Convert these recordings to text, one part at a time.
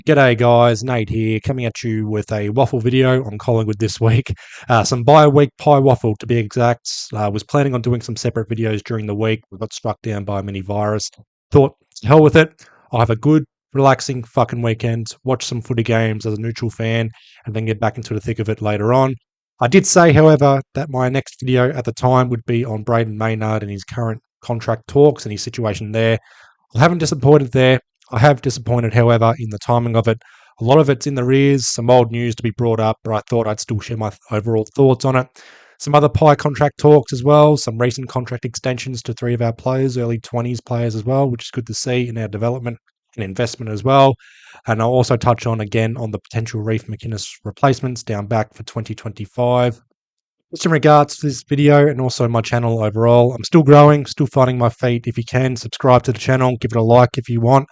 G'day guys, Nate here, coming at you with a Waffle video on Collingwood this week. Some bye-week pie waffle to be exact. Was planning on doing some separate videos during the week. We got struck down by a mini virus. Thought, to hell with it. I'll have a good, relaxing fucking weekend, watch some footy games as a neutral fan, and then get back into the thick of it later on. I did say, however, that my next video at the time would be on Brayden Maynard and his current contract talks and his situation there. I haven't disappointed there. I have disappointed, however, in the timing of it. A lot of it's in the rears, some old news to be brought up, but I thought I'd still share my overall thoughts on it. Some other pie contract talks as well, some recent contract extensions to 3 of our players, early 20s players as well, which is good to see in our development and investment as well. And I'll also touch on again on the potential Reef McInnes replacements down back for 2025. Just in regards to this video and also my channel overall, I'm still growing, still finding my feet. If you can, subscribe to the channel, give it a like if you want.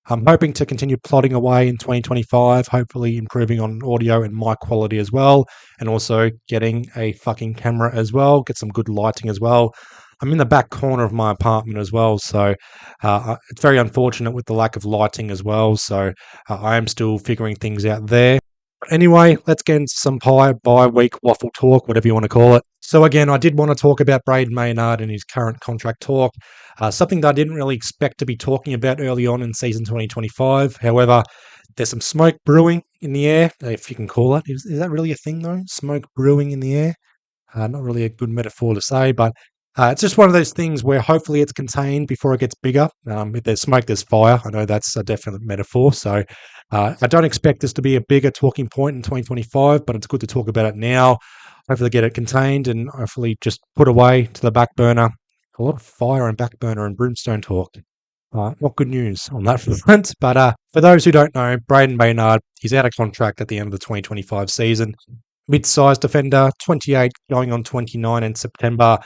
I'm hoping to continue plodding away in 2025, hopefully improving on audio and mic quality as well, and also getting a fucking camera as well, get some good lighting as well. I'm in the back corner of my apartment as well, so it's very unfortunate with the lack of lighting as well, so I am still figuring things out there. But anyway, let's get into some bye-week waffle talk, whatever you want to call it. So again, I did want to talk about Brayden Maynard and his current contract talk. Something that I didn't really expect to be talking about early on in season 2025. However, there's some smoke brewing in the air, if you can call it. Is that really a thing, though? Smoke brewing in the air? Not really a good metaphor to say, but it's just one of those things where hopefully it's contained before it gets bigger. If there's smoke, there's fire. I know that's a definite metaphor. So I don't expect this to be a bigger talking point in 2025, but it's good to talk about it now. Hopefully get it contained and hopefully just put away to the back burner. A lot of fire and back burner and brimstone talk. Not good news on that front. But for those who don't know, Brayden Maynard, he's out of contract at the end of the 2025 season. Mid-sized defender, 28 going on 29 in September.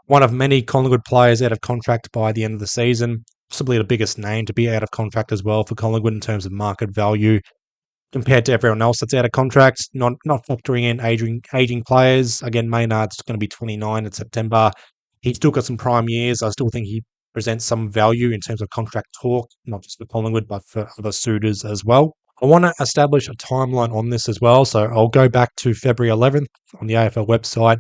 One of many Collingwood players out of contract by the end of the season. Possibly the biggest name to be out of contract as well for Collingwood in terms of market value compared to everyone else that's out of contract, not factoring in aging players. Again, Maynard's going to be 29 in September. He's still got some prime years. I still think he presents some value in terms of contract talk, not just for Collingwood, but for other suitors as well. I want to establish a timeline on this as well. So I'll go back to February 11th on the AFL website.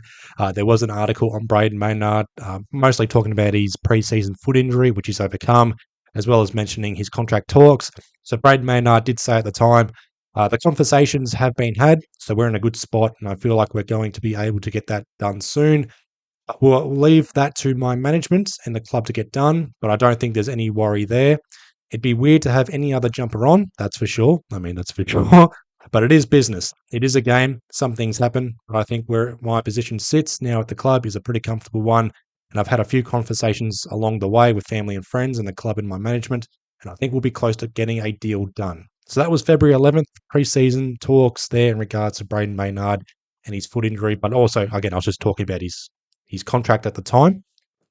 There was an article on Brayden Maynard, mostly talking about his pre-season foot injury, which he's overcome, as well as mentioning his contract talks. So Brayden Maynard did say at the time, the conversations have been had, so we're in a good spot, and I feel like we're going to be able to get that done soon. We'll leave that to my management and the club to get done, but I don't think there's any worry there. It'd be weird to have any other jumper on, that's for sure. I mean, that's for sure. But it is business. It is a game. Some things happen. But I think where my position sits now at the club is a pretty comfortable one. And I've had a few conversations along the way with family and friends and the club and my management. And I think we'll be close to getting a deal done. So that was February 11th, pre-season talks there in regards to Brayden Maynard and his foot injury. But also, again, I was just talking about his contract at the time.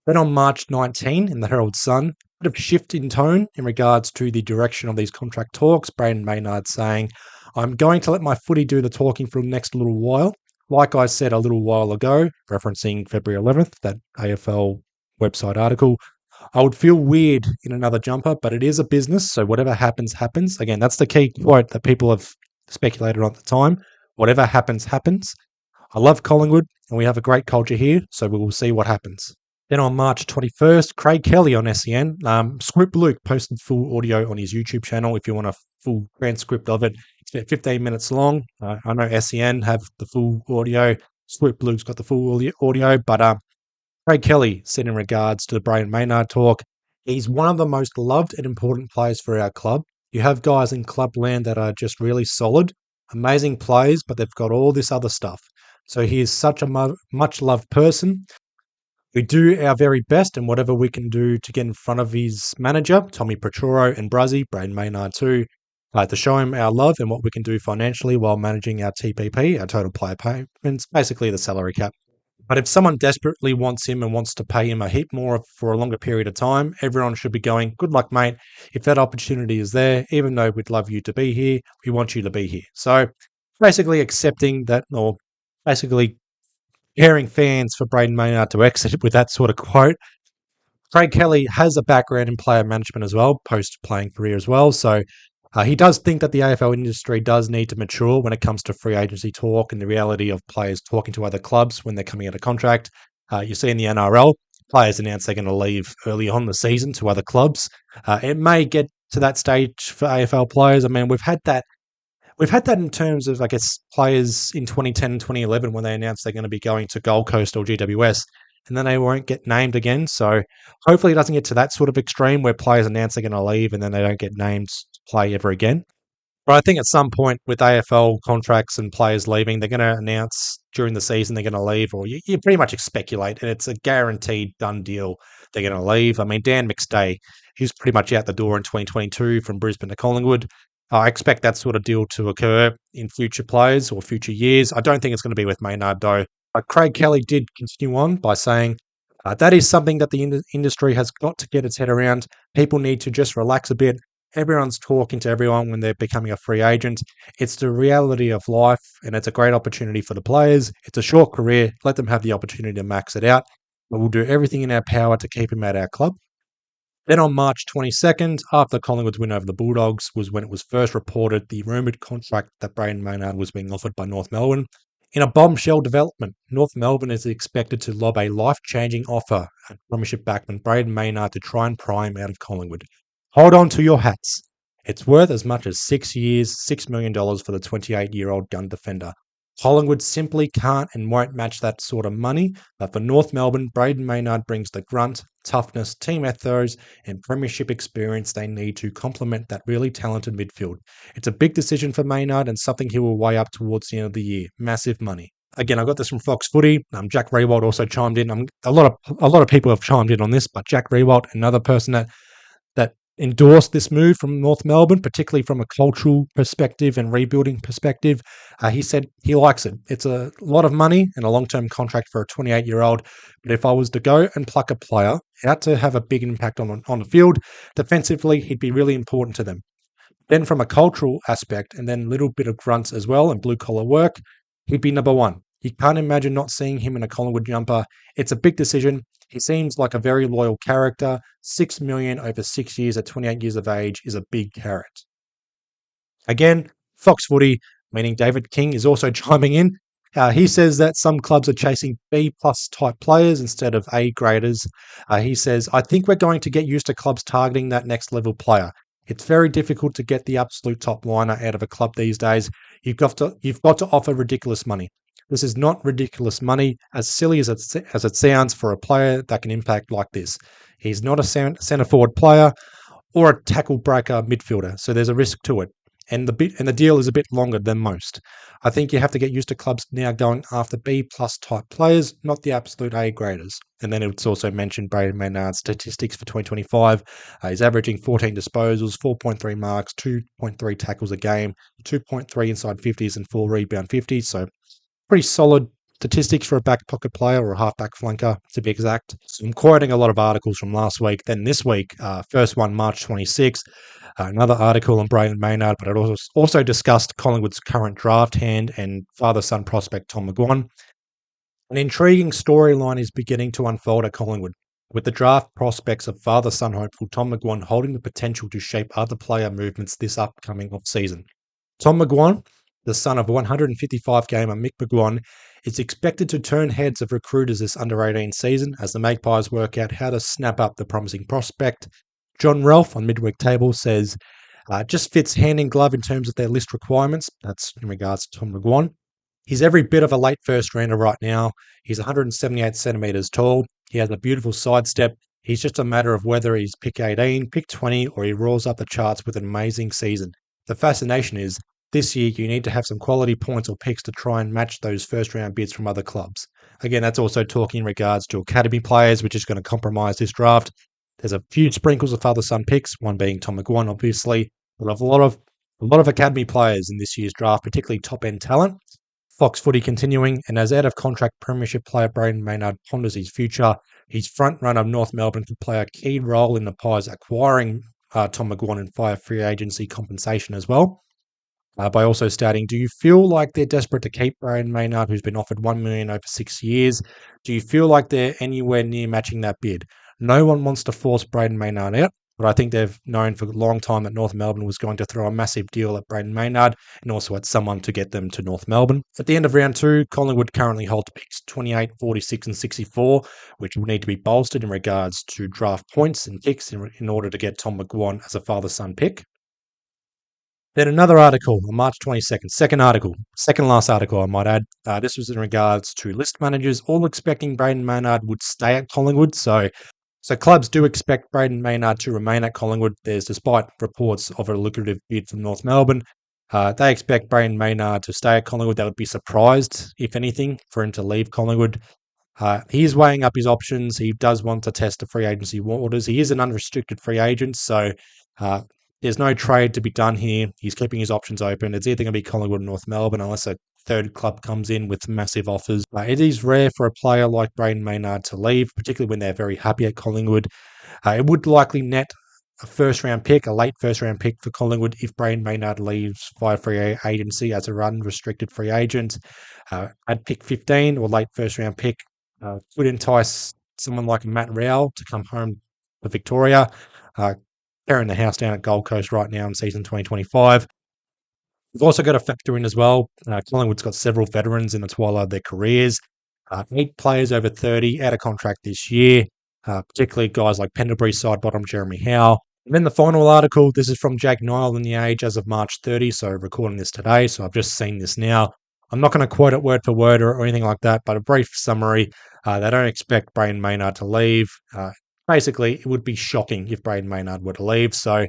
Then on March 19 in the Herald Sun, a bit of shift in tone in regards to the direction of these contract talks. Brayden Maynard saying, I'm going to let my footy do the talking for the next little while. Like I said a little while ago, referencing February 11th, that AFL website article, I would feel weird in another jumper, but it is a business, so whatever happens, happens. Again, that's the key quote that people have speculated on at the time. Whatever happens, happens. I love Collingwood, and we have a great culture here, so we will see what happens. Then on March 21st, Craig Kelly on SEN, Script Luke posted full audio on his YouTube channel if you want a full transcript of it. It's about 15 minutes long. I know SEN have the full audio. Script Luke's got the full audio, but Craig Kelly said in regards to the Brayden Maynard talk, he's one of the most loved and important players for our club. You have guys in clubland that are just really solid, amazing players, but they've got all this other stuff. So he is such a much-loved person. We do our very best and whatever we can do to get in front of his manager, Tommy Petroro and Bruzzy, Brayden Maynard too, to show him our love and what we can do financially while managing our TPP, our total player payments, basically the salary cap. But if someone desperately wants him and wants to pay him a heap more for a longer period of time, everyone should be going, good luck, mate. If that opportunity is there, even though we'd love you to be here, we want you to be here. So basically accepting that, or basically preparing fans for Brayden Maynard to exit with that sort of quote. Craig Kelly has a background in player management as well, post-playing career as well. So he does think that the AFL industry does need to mature when it comes to free agency talk and the reality of players talking to other clubs when they're coming out of contract. You see in the NRL, players announce they're going to leave early on the season to other clubs. It may get to that stage for AFL players. I mean, we've had that in terms of, I guess, players in 2010 and 2011 when they announced they're going to be going to Gold Coast or GWS, and then they won't get named again. So hopefully it doesn't get to that sort of extreme where players announce they're going to leave and then they don't get named to play ever again. But I think at some point with AFL contracts and players leaving, they're going to announce during the season they're going to leave, or you pretty much speculate, and it's a guaranteed done deal they're going to leave. I mean, Dan McStay, he was pretty much out the door in 2022 from Brisbane to Collingwood. I expect that sort of deal to occur in future players or future years. I don't think it's going to be with Maynard, though. Craig Kelly did continue on by saying that is something that the industry has got to get its head around. People need to just relax a bit. Everyone's talking to everyone when they're becoming a free agent. It's the reality of life, and it's a great opportunity for the players. It's a short career. Let them have the opportunity to max it out. But we'll do everything in our power to keep him at our club. Then on March 22nd, after Collingwood's win over the Bulldogs, was when it was first reported the rumoured contract that Brayden Maynard was being offered by North Melbourne. In a bombshell development, North Melbourne is expected to lob a life-changing offer at Premiership backman Brayden Maynard to try and pry him out of Collingwood. Hold on to your hats. It's worth as much as 6 years, $6 million for the 28-year-old gun defender. Collingwood simply can't and won't match that sort of money, but for North Melbourne, Brayden Maynard brings the grunt, toughness, team ethos, and premiership experience they need to complement that really talented midfield. It's a big decision for Maynard and something he will weigh up towards the end of the year. Massive money. Again, I got this from Fox Footy. Jack Riewoldt also chimed in. A lot of people have chimed in on this, but Jack Riewoldt, another person that endorsed this move from North Melbourne, particularly from a cultural perspective and rebuilding perspective. He said he likes it. It's a lot of money and a long-term contract for a 28-year-old. But if I was to go and pluck a player out to have a big impact on the field, defensively, he'd be really important to them. Then from a cultural aspect, and then a little bit of grunts as well and blue-collar work, he'd be number one. You can't imagine not seeing him in a Collingwood jumper. It's a big decision. He seems like a very loyal character. 6 million over 6 years at 28 years of age is a big carrot. Again, Fox Footy, meaning David King, is also chiming in. He says that some clubs are chasing B plus type players instead of A graders. He says, I think we're going to get used to clubs targeting that next level player. It's very difficult to get the absolute top liner out of a club these days. You've got to offer ridiculous money. This is not ridiculous money, as silly as it sounds for a player that can impact like this. He's not a centre forward player or a tackle breaker midfielder, so there's a risk to it. And the deal is a bit longer than most. I think you have to get used to clubs now going after B plus type players, not the absolute A graders. And then it's also mentioned Brayden Maynard's statistics for 2025. He's averaging 14 disposals, 4.3 marks, 2.3 tackles a game, 2.3 inside 50s and 4 rebound 50s. So pretty solid statistics for a back pocket player or a half-back flanker, to be exact. So I'm quoting a lot of articles from last week. Then this week, first one, March 26th, another article on Brayden Maynard, but it also discussed Collingwood's current draft hand and father-son prospect Tom McGuane. An intriguing storyline is beginning to unfold at Collingwood, with the draft prospects of father-son hopeful Tom McGuane holding the potential to shape other player movements this upcoming off-season. Tom McGuane, the son of 155-gamer Mick McGuane, is expected to turn heads of recruiters this under-18 season as the Magpies work out how to snap up the promising prospect. John Ralph on Midweek Table says, just fits hand in glove in terms of their list requirements. That's in regards to Tom McGuane. He's every bit of a late first rounder right now. He's 178 centimetres tall. He has a beautiful sidestep. He's just a matter of whether he's pick 18, pick 20, or he rolls up the charts with an amazing season. The fascination is, this year, you need to have some quality points or picks to try and match those first-round bids from other clubs. Again, that's also talking in regards to academy players, which is going to compromise this draft. There's a few sprinkles of father-son picks, one being Tom McGuane, obviously, but a lot of academy players in this year's draft, particularly top-end talent. Fox Footy continuing, and as out-of-contract premiership player Brayden Maynard ponders his future, he's front-runner of North Melbourne to play a key role in the Pies acquiring Tom McGuane and via free agency compensation as well. By also stating, do you feel like they're desperate to keep Brayden Maynard, who's been offered $1 million over 6 years? Do you feel like they're anywhere near matching that bid? No one wants to force Brayden Maynard out, but I think they've known for a long time that North Melbourne was going to throw a massive deal at Brayden Maynard and also at someone to get them to North Melbourne. At the end of round 2, Collingwood currently holds picks 28, 46 and 64, which will need to be bolstered in regards to draft points and picks in order to get Tom McGuane as a father-son pick. Then another article on March 22nd, second last article, I might add. This was in regards to list managers, all expecting Brayden Maynard would stay at Collingwood. So clubs do expect Brayden Maynard to remain at Collingwood. Despite reports of a lucrative bid from North Melbourne, they expect Brayden Maynard to stay at Collingwood. They would be surprised, if anything, for him to leave Collingwood. He is weighing up his options. He does want to test the free agency waters. He is an unrestricted free agent, so there's no trade to be done here. He's keeping his options open. It's either going to be Collingwood or North Melbourne unless a third club comes in with massive offers. It is rare for a player like Brayden Maynard to leave, particularly when they're very happy at Collingwood. It would likely net a late first round pick for Collingwood if Brayden Maynard leaves via free agency as a unrestricted free agent. At pick 15 or late first round pick would entice someone like Matt Rowell to come home to Victoria. Tearing the house down at Gold Coast right now in season 2025. We've also got to factor in as well, Collingwood's got several veterans in the twilight of their careers. 8 players over 30 out of contract this year, particularly guys like Pendlebury's side bottom Jeremy Howe. And then the final article, this is from Jake Niall in The Age as of March 30, so recording this today, so I've just seen this now. I'm not going to quote it word for word or anything like that, but a brief summary. They don't expect Brayden Maynard to leave. Basically, it would be shocking if Brayden Maynard were to leave. So,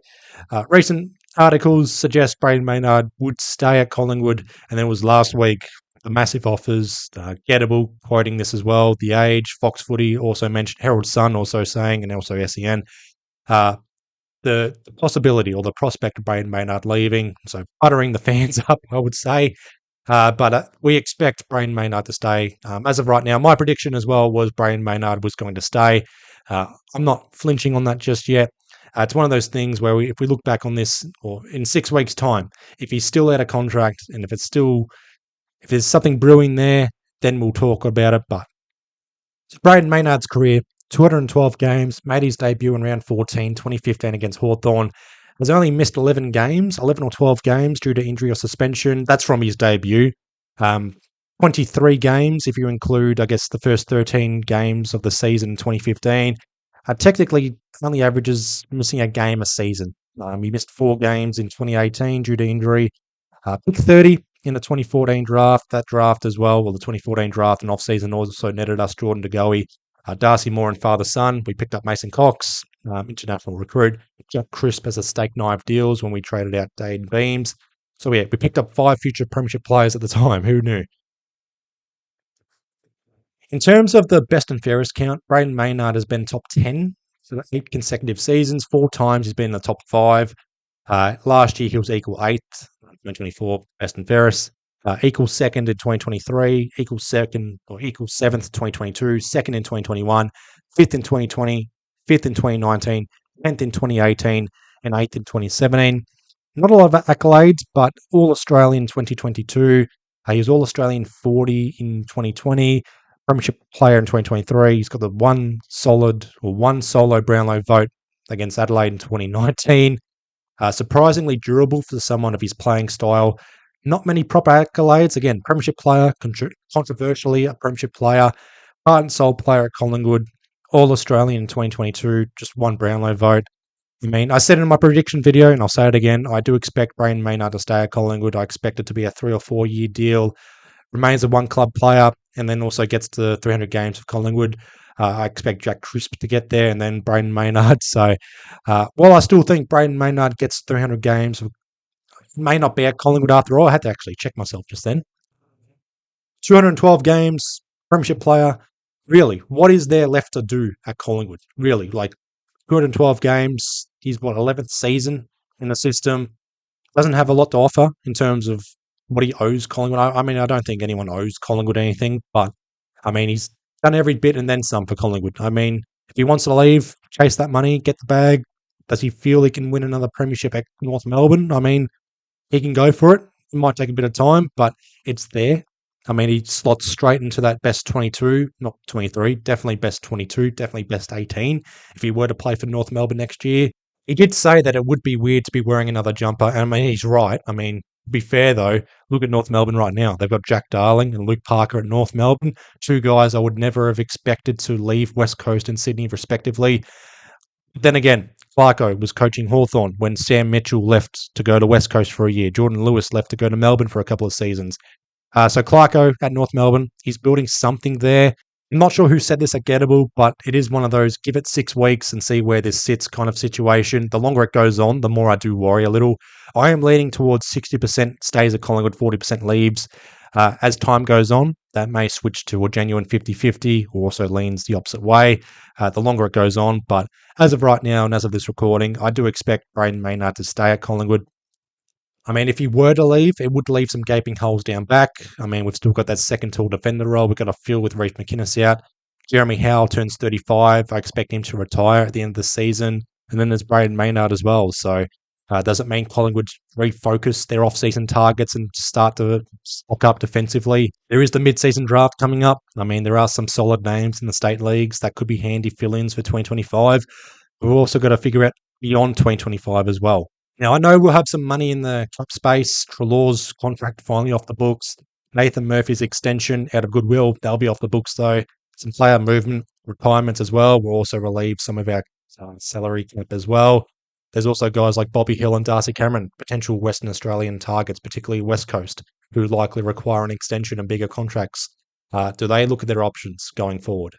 recent articles suggest Brayden Maynard would stay at Collingwood, and then it was last week the massive offers. Gettable quoting this as well. The Age, Fox Footy also mentioned, Herald Sun also saying, and also SEN. The possibility or the prospect of Brayden Maynard leaving, so buttering the fans up, I would say. But we expect Brayden Maynard to stay. As of right now, my prediction as well was Brayden Maynard was going to stay. I'm not flinching on that just yet. It's one of those things where if we look back on this, or in 6 weeks' time, if he's still out of contract and if there's something brewing there, then we'll talk about it. But Brayden Maynard's career, 212 games, made his debut in round 14, 2015 against Hawthorn. Has only missed 11 or 12 games due to injury or suspension. That's from his debut. 23 games if you include, I guess, the first 13 games of the season in 2015. Technically, only averages missing a game a season. He missed 4 games in 2018 due to injury. Pick 30 in the 2014 draft. That draft as well, the 2014 draft and off-season also netted us Jordan De Goey, Darcy Moore and father-son. We picked up Mason Cox, international recruit. Jack Crisp as a steak knife deals when we traded out Dade Beams. So yeah, we picked up 5 future premiership players at the time. Who knew? In terms of the best and fairest count, Brayden Maynard has been top 10 for 8 consecutive seasons. 4 times he's been in the top 5. Last year he was equal 8th, 2024 best and fairest. Equal 2nd in 2023, equal 7th 2022, 2nd in 2021, 5th in 2020, 5th in 2019, 10th in 2018, and 8th in 2017. Not a lot of accolades, but All-Australian 2022. He was All-Australian 40 in 2020, Premiership player in 2023. He's got the one solo Brownlow vote against Adelaide in 2019. Surprisingly durable for someone of his playing style. Not many proper accolades. Again, Premiership player, controversially a Premiership player, heart and soul player at Collingwood, All-Australian in 2022, just one Brownlow vote. I said in my prediction video, and I'll say it again, I do expect Brayden Maynard to stay at Collingwood. I expect it to be a 3 or 4 year deal. Remains a one-club player, and then also gets to 300 games of Collingwood. I expect Jack Crisp to get there, and then Brayden Maynard. So, while I still think Brayden Maynard gets 300 games, may not be at Collingwood after all. I had to actually check myself just then. 212 games, Premiership player. Really, what is there left to do at Collingwood? Really, 212 games. He's 11th season in the system. Doesn't have a lot to offer in terms of what he owes Collingwood. I don't think anyone owes Collingwood anything, but he's done every bit and then some for Collingwood. If he wants to leave, chase that money, get the bag. Does he feel he can win another premiership at North Melbourne? He can go for it. It might take a bit of time, but it's there. I mean, he slots straight into that best 22, not 23, definitely best 22, definitely best 18 if he were to play for North Melbourne next year. He did say that it would be weird to be wearing another jumper, and I mean, he's right. I mean, to be fair though, look at North Melbourne right now. They've got Jack Darling and Luke Parker at North Melbourne, two guys I would never have expected to leave West Coast and Sydney, respectively. Then again, Clarko was coaching Hawthorn when Sam Mitchell left to go to West Coast for a year. Jordan Lewis left to go to Melbourne for a couple of seasons. So Clarko at North Melbourne, he's building something there. I'm not sure who said this at Gettable, but it is one of those give it 6 weeks and see where this sits kind of situation. The longer it goes on, the more I do worry a little. I am leaning towards 60% stays at Collingwood, 40% leaves. As time goes on, that may switch to a genuine 50-50, or also leans the opposite way the longer it goes on. But as of right now and as of this recording, I do expect Brayden Maynard to stay at Collingwood. I mean, if he were to leave, it would leave some gaping holes down back. I mean, we've still got that second tall defender role. We've got to fill with Reece McInnes out. Jeremy Howe turns 35. I expect him to retire at the end of the season. And then there's Brayden Maynard as well. So does it mean Collingwood refocus their off-season targets and start to stock up defensively? There is the mid-season draft coming up. I mean, there are some solid names in the state leagues that could be handy fill-ins for 2025. We've also got to figure out beyond 2025 as well. Now, I know we'll have some money in the club space. Trelaw's contract finally off the books. Nathan Murphy's extension out of goodwill, they'll be off the books though. Some player movement, retirements as well. We'll also relieve some of our salary cap as well. There's also guys like Bobby Hill and Darcy Cameron, potential Western Australian targets, particularly West Coast, who likely require an extension and bigger contracts. Do they look at their options going forward?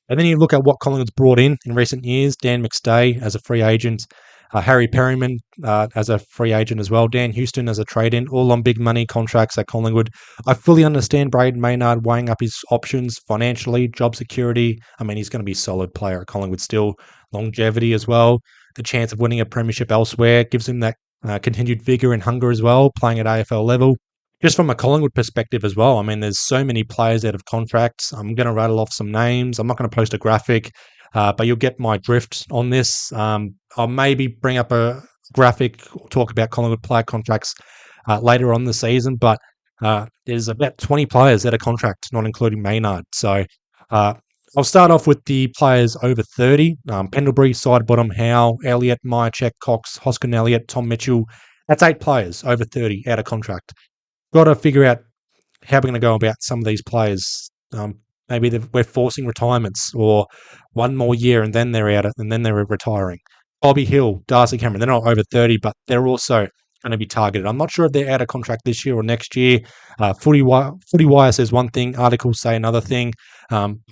And then you look at what Collingwood's brought in recent years. Dan McStay as a free agent, Harry Perryman as a free agent as well, Dan Houston as a trade-in, all on big money contracts at Collingwood. I fully understand Brayden Maynard weighing up his options financially, job security. I mean, he's going to be a solid player at Collingwood still. Longevity as well. The chance of winning a premiership elsewhere gives him that continued vigour and hunger as well, playing at AFL level. Just from a Collingwood perspective as well, I mean, there's so many players out of contracts. I'm going to rattle off some names. I'm not going to post a graphic, but you'll get my drift on this. I'll maybe bring up a graphic, talk about Collingwood player contracts later on the season, but there's about 20 players out of contract, not including Maynard. So I'll start off with the players over 30. Pendlebury, Sidebottom, Howe, Elliott, Myercheck, Cox, Hoskin Elliott, Tom Mitchell. That's 8 players over 30 out of contract. Got to figure out how we're going to go about some of these players. Maybe we're forcing retirements or one more year and then they're out and then they're retiring. Bobby Hill, Darcy Cameron, they're not over 30, but they're also going to be targeted. I'm not sure if they're out of contract this year or next year. Footy Wire says one thing, articles say another thing.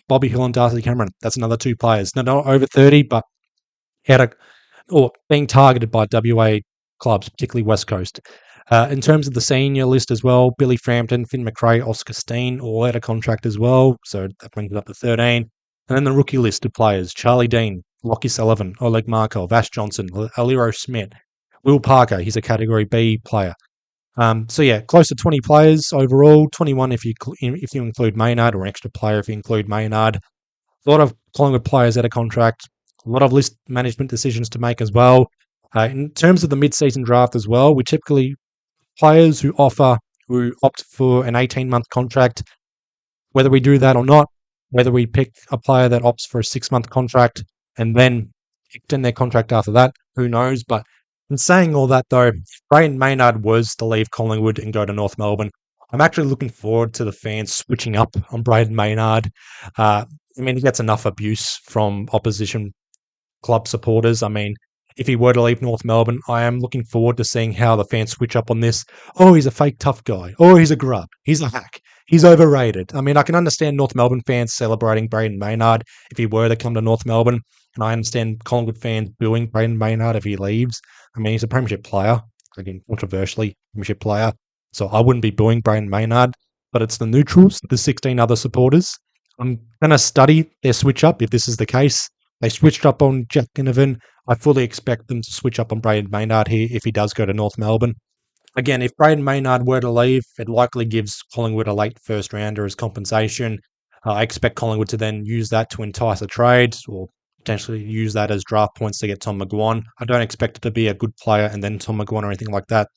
Bobby Hill and Darcy Cameron, that's another 2 players. They're not over 30, but out of or being targeted by WA clubs, particularly West Coast. In terms of the senior list as well, Billy Frampton, Finn McRae, Oscar Steen, all out of contract as well. So that brings it up to 13. And then the rookie list of players, Charlie Dean, Lockie Sullivan, Oleg Markov, Ash Johnson, Aliro Smith, Will Parker, he's a Category B player. So yeah, close to 20 players overall, 21 if you include Maynard, or an extra player if you include Maynard. A lot of Collingwood players out of contract, a lot of list management decisions to make as well. In terms of the mid-season draft as well, we typically players who opt for an 18-month contract, whether we do that or not, whether we pick a player that opts for a 6-month contract and then extend their contract after that, who knows? But in saying all that, though, if Brayden Maynard was to leave Collingwood and go to North Melbourne, I'm actually looking forward to the fans switching up on Brayden Maynard. I mean, he gets enough abuse from opposition club supporters. I mean, if he were to leave North Melbourne, I am looking forward to seeing how the fans switch up on this. Oh, he's a fake tough guy. Oh, he's a grub. He's a hack. He's overrated. I mean, I can understand North Melbourne fans celebrating Brayden Maynard if he were to come to North Melbourne, and I understand Collingwood fans booing Brayden Maynard if he leaves. I mean, he's a premiership player, again, controversially, premiership player, so I wouldn't be booing Brayden Maynard, but it's the neutrals, the 16 other supporters. I'm going to study their switch up if this is the case. They switched up on Jack Ginnivan. I fully expect them to switch up on Brayden Maynard here if he does go to North Melbourne. Again, if Brayden Maynard were to leave, it likely gives Collingwood a late first rounder as compensation. I expect Collingwood to then use that to entice a trade or potentially use that as draft points to get Tom McGuane. I don't expect it to be a good player and then Tom McGuane or anything like that.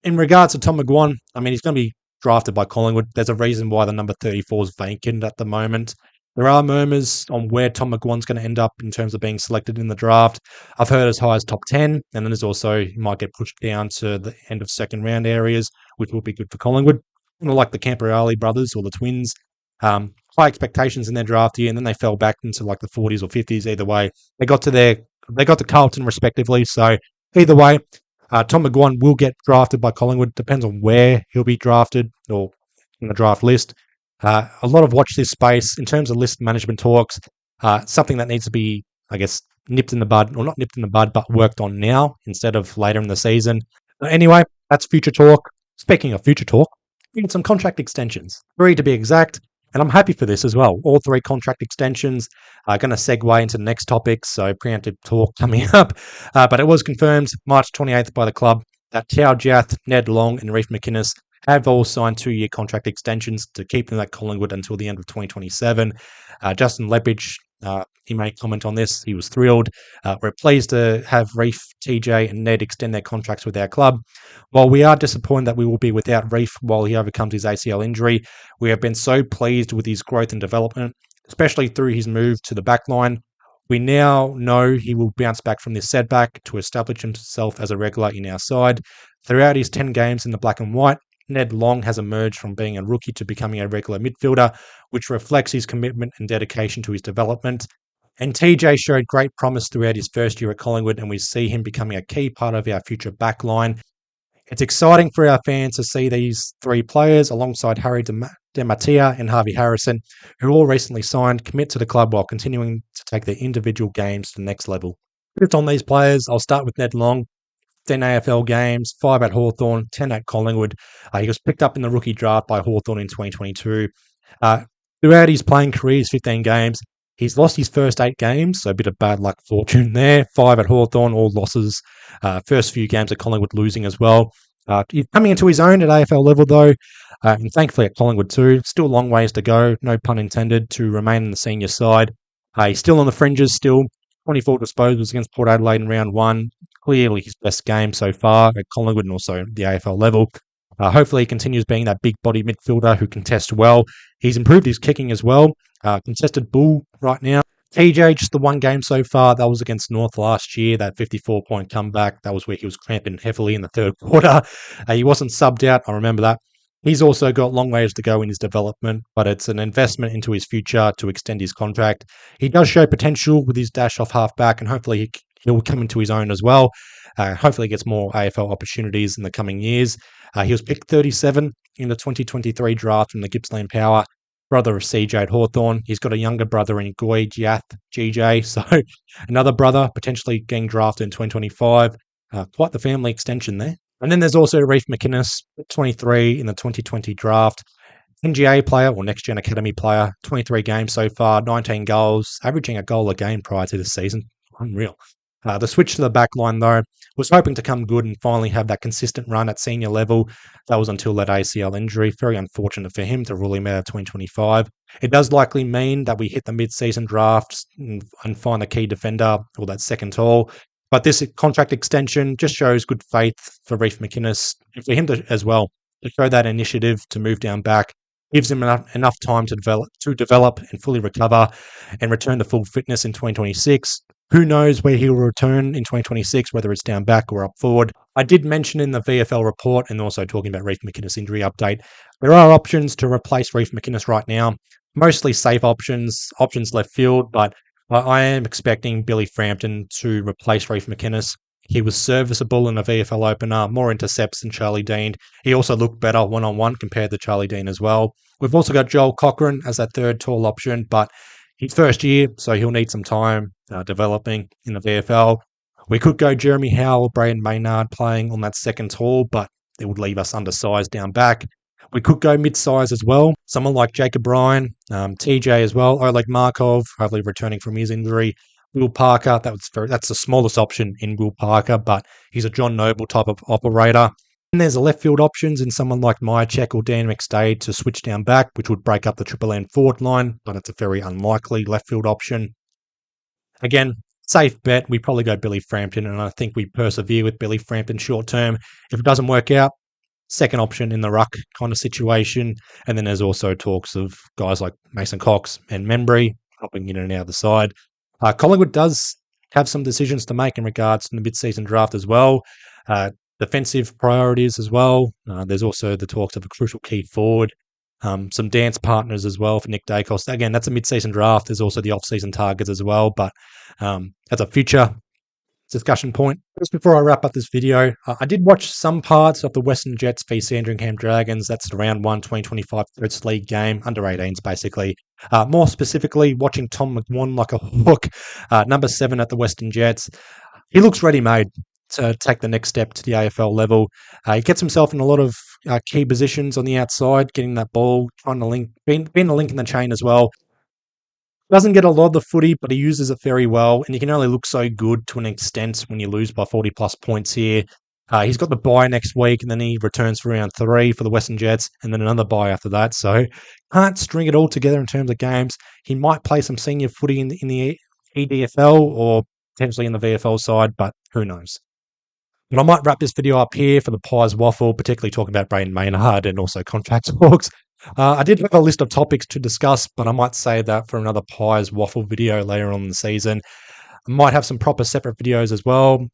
In regards to Tom McGuane, I mean, he's going to be drafted by Collingwood. There's a reason why the number 34 is vacant at the moment. There are murmurs on where Tom McGuane's going to end up in terms of being selected in the draft. I've heard as high as top 10, and then there's also he might get pushed down to the end of second round areas, which will be good for Collingwood. Like the Camperali brothers or the twins, high expectations in their draft year, and then they fell back into like the 40s or 50s. Either way, they got to Carlton respectively. So either way, Tom McGuane will get drafted by Collingwood. Depends on where he'll be drafted or in the draft list. A lot of watch this space in terms of list management talks. Something that needs to be, I guess, nipped in the bud, or not nipped in the bud, but worked on now instead of later in the season. Anyway, that's future talk. Speaking of future talk, we get some contract extensions, 3 to be exact, and I'm happy for this as well. All 3 contract extensions are going to segue into the next topic, so preemptive talk coming up. But it was confirmed March 28th by the club that Tao Jath, Ned Long, and Reef McInnes have all signed 2-year contract extensions to keep them at Collingwood until the end of 2027. Justin Lepage, he made comment on this. He was thrilled. We're pleased to have Reef, TJ, and Ned extend their contracts with our club. While we are disappointed that we will be without Reef while he overcomes his ACL injury, we have been so pleased with his growth and development, especially through his move to the backline. We now know he will bounce back from this setback to establish himself as a regular in our side. Throughout his 10 games in the black and white, Ned Long has emerged from being a rookie to becoming a regular midfielder, which reflects his commitment and dedication to his development. And TJ showed great promise throughout his first year at Collingwood, and we see him becoming a key part of our future backline. It's exciting for our fans to see these 3 players alongside Harry DeMattia and Harvey Harrison, who all recently signed, commit to the club while continuing to take their individual games to the next level. Just on these players, I'll start with Ned Long. 10 AFL games, 5 at Hawthorn, 10 at Collingwood. He was picked up in the rookie draft by Hawthorn in 2022. Throughout his playing career, his 15 games, he's lost his first 8 games, so a bit of bad luck fortune there. 5 at Hawthorn, all losses. First few games at Collingwood losing as well. He's coming into his own at AFL level though, and thankfully at Collingwood too. Still a long ways to go, no pun intended, to remain in the senior side. He's still on the fringes still. 24 disposals against Port Adelaide in round 1. Clearly his best game so far at Collingwood and also the AFL level. Hopefully he continues being that big body midfielder who can test well. He's improved his kicking as well. Contested bull right now. TJ, just the 1 game so far. That was against North last year, that 54-point comeback. That was where he was cramping heavily in the third quarter. He wasn't subbed out. I remember that. He's also got long ways to go in his development, but it's an investment into his future to extend his contract. He does show potential with his dash off halfback, and hopefully he'll come into his own as well. Hopefully he gets more AFL opportunities in the coming years. He was picked 37 in the 2023 draft from the Gippsland Power. Brother of CJ at Hawthorn. He's got a younger brother in Goy Jath, GJ, so another brother potentially getting drafted in 2025. Quite the family extension there. And then there's also Reef McInnes, 23 in the 2020 draft. NGA player or Next Gen Academy player, 23 games so far, 19 goals, averaging a goal a game prior to this season. Unreal. The switch to the back line, though, was hoping to come good and finally have that consistent run at senior level. That was until that ACL injury. Very unfortunate for him to rule him out of 2025. It does likely mean that we hit the mid-season draft and find the key defender or that second tall. But this contract extension just shows good faith for Reef McInnes and for him as well to show that initiative to move down back. Gives him enough time to develop and fully recover and return to full fitness in 2026. Who knows where he will return in 2026, whether it's down back or up forward. I did mention in the VFL report and also talking about Reef McInnes injury update, there are options to replace Reef McInnes right now. Mostly safe options left field, but I am expecting Billy Frampton to replace Reef McInnes. He was serviceable in a VFL opener, more intercepts than Charlie Dean. He also looked better one-on-one compared to Charlie Dean as well. We've also got Joel Cochran as that third tall option, but his first year, so he'll need some time developing in the VFL. We could go Jeremy Howe or Brayden Maynard playing on that second tall, but it would leave us undersized down back. We could go mid-size as well. Someone like Jacob Ryan, TJ as well, Oleg Markov, hopefully returning from his injury. Will Parker, that's the smallest option in Will Parker, but he's a John Noble type of operator. And there's a left field options in someone like Myercheck or Dan McStade to switch down back, which would break up the Triple N forward line, but it's a very unlikely left field option. Again, safe bet, we probably go Billy Frampton, and I think we persevere with Billy Frampton short term. If it doesn't work out, second option in the ruck kind of situation. And then there's also talks of guys like Mason Cox and Membry hopping in and out of the side. Collingwood does have some decisions to make in regards to the mid-season draft as well. Defensive priorities as well. There's also the talks of a crucial key forward. Some dance partners as well for Nick Dacos. Again, that's a mid-season draft. There's also the off-season targets as well, but that's a future discussion point. Just before I wrap up this video, I did watch some parts of the Western Jets v Sandringham Dragons. That's the round 1 2025 Thirds League game, under 18s basically. More specifically, watching Tom McGuane like a hook, number 7 at the Western Jets. He looks ready-made to take the next step to the AFL level. He gets himself in a lot of key positions on the outside, getting that ball, trying to link, being the link in the chain as well. Doesn't get a lot of the footy, but he uses it very well, and you can only look so good to an extent when you lose by 40 plus points here. He's got the bye next week, and then he returns for round 3 for the Western Jets, and then another bye after that. So can't string it all together in terms of games. He might play some senior footy in the EDFL or potentially in the VFL side, but who knows? But I might wrap this video up here for the Pies Waffle, particularly talking about Brayden Maynard and also contract talks. I did have a list of topics to discuss, but I might save that for another Pies Waffle video later on in the season. I might have some proper separate videos as well.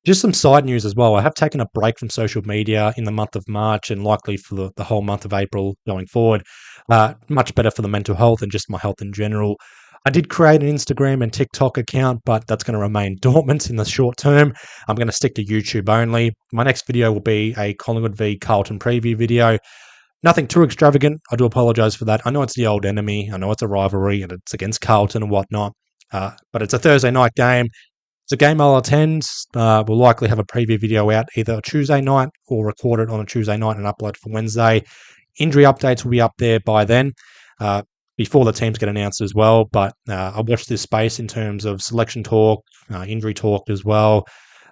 Just some side news as well. I have taken a break from social media in the month of March and likely for the whole month of April going forward. Much better for the mental health and just my health in general. I did create an Instagram and TikTok account, but that's going to remain dormant in the short term. I'm going to stick to YouTube only. My next video will be a Collingwood v Carlton preview video. Nothing too extravagant. I do apologise for that. I know it's the old enemy. I know it's a rivalry and it's against Carlton and whatnot. But it's a Thursday night game. It's a game I'll attend. We'll likely have a preview video out either Tuesday night or record it on a Tuesday night and upload for Wednesday. Injury updates will be up there by then, before the teams get announced as well. But I'll watch this space in terms of selection talk, injury talk as well.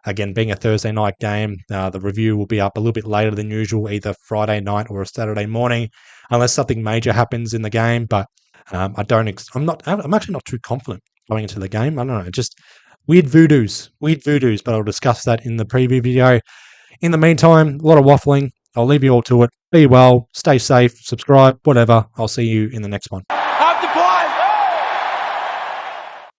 Again, being a Thursday night game, the review will be up a little bit later than usual, either Friday night or a Saturday morning, unless something major happens in the game. But I'm actually not too confident going into the game. I don't know, just weird voodoos. But I'll discuss that in the preview video. In the meantime, a lot of waffling. I'll leave you all to it. Be well, stay safe, subscribe, whatever. I'll see you in the next one.